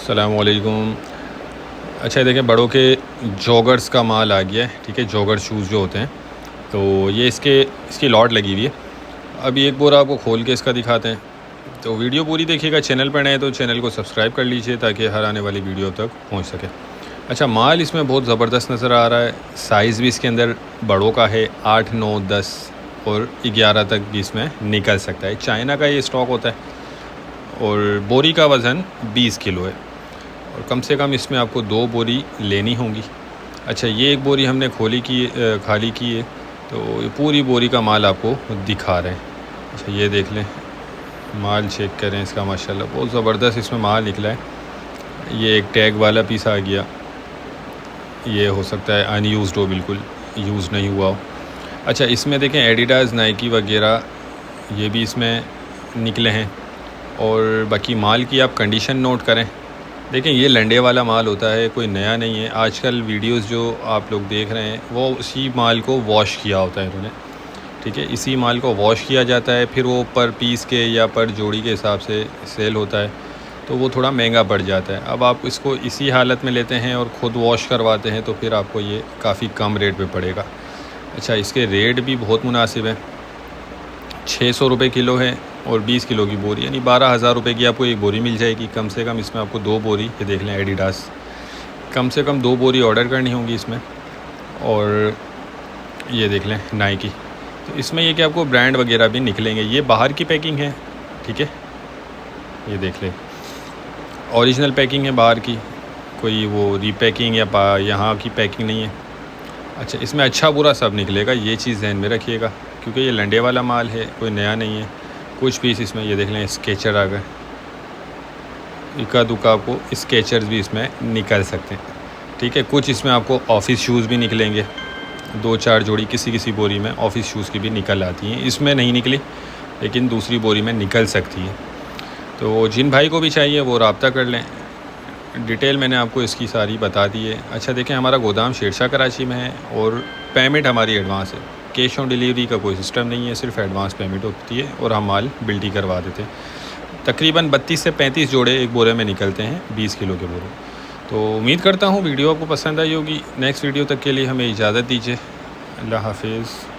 अस्सलामुअलैकुम। अच्छा ये देखें, बड़ों के जॉगर्स का माल आ गया है। ठीक है, जॉगर शूज़ जो होते हैं, तो ये इसकी लॉट लगी हुई है। अभी एक बोरा आपको खोल के इसका दिखाते हैं, तो वीडियो पूरी देखिएगा। चैनल पर नए तो चैनल को सब्सक्राइब कर लीजिए ताकि हर आने वाली वीडियो तक पहुंच सके। अच्छा, माल इसमें बहुत ज़बरदस्त नज़र आ रहा है। साइज़ भी इसके अंदर बड़ों का है, 8, 9, 10 और 11 तक भी इसमें निकल सकता है। चाइना का ये स्टॉक होता है और बोरी का वज़न 20 किलो है और कम से कम इसमें आपको 2 बोरी लेनी होंगी। अच्छा, ये एक बोरी हमने खाली की है, तो ये पूरी बोरी का माल आपको दिखा रहे हैं। अच्छा, ये देख लें, माल चेक करें इसका, माशाल्लाह बहुत ज़बरदस्त इसमें माल निकला है। ये एक टैग वाला पीस आ गया, ये हो सकता है अनयूज़्ड हो, बिल्कुल यूज़ नहीं हुआ हो। अच्छा, इसमें देखें एडिडास, नाइकी वगैरह ये भी इसमें निकले हैं। और बाकी माल की आप कंडीशन नोट करें। देखें, ये लंडे वाला माल होता है, कोई नया नहीं है। आजकल वीडियोस जो आप लोग देख रहे हैं वो उसी माल को वॉश किया होता है इन्होंने। ठीक है, इसी माल को वॉश किया जाता है, फिर वो पर पीस के या पर जोड़ी के हिसाब से सेल होता है, तो वो थोड़ा महंगा पड़ जाता है। अब आप इसको इसी हालत में लेते हैं और ख़ुद वॉश करवाते हैं तो फिर आपको ये काफ़ी कम रेट पे पड़ेगा। अच्छा, इसके रेट भी बहुत मुनासिब है। 600 रुपये किलो है और 20 किलो की बोरी, यानी 12,000 रुपये की आपको एक बोरी मिल जाएगी। कम से कम इसमें आपको 2 बोरी, ये देख लें एडिडास, कम से कम 2 बोरी ऑर्डर करनी होगी इसमें। और ये देख लें नाइकी, तो इसमें ये कि आपको ब्रांड वगैरह भी निकलेंगे। ये बाहर की पैकिंग है, ठीक है, ये देख लें ओरिजिनल पैकिंग है बाहर की, कोई वो रीपैकिंग या यहाँ की पैकिंग नहीं है। अच्छा, इसमें अच्छा बुरा सब निकलेगा, ये चीज़ ध्यान में रखिएगा, क्योंकि ये लंडे वाला माल है, कोई नया नहीं है। कुछ पीस इसमें ये देख लें स्केचर आ गए, इक्का दुक्का आपको स्केचर्स भी इसमें निकल सकते हैं। ठीक है, कुछ इसमें आपको ऑफिस शूज़ भी निकलेंगे, 2-4 जोड़ी किसी बोरी में ऑफिस शूज़ की भी निकल आती हैं। इसमें नहीं निकली, लेकिन दूसरी बोरी में निकल सकती है। तो जिन भाई को भी चाहिए वो रब्ता कर लें। डिटेल मैंने आपको इसकी सारी बता दी है। अच्छा देखें, हमारा गोदाम शेरशाह कराची में है और पेमेंट हमारी एडवांस है। कैश ऑन डिलीवरी का कोई सिस्टम नहीं है, सिर्फ एडवांस पेमेंट होती है और हम माल बिल्टी करवा देते हैं। तकरीबन 32 से 35 जोड़े एक बोरे में निकलते हैं, 20 किलो के बोरे। तो उम्मीद करता हूँ वीडियो आपको पसंद आई होगी। नेक्स्ट वीडियो तक के लिए हमें इजाज़त दीजिए। अल्लाह हाफिज़।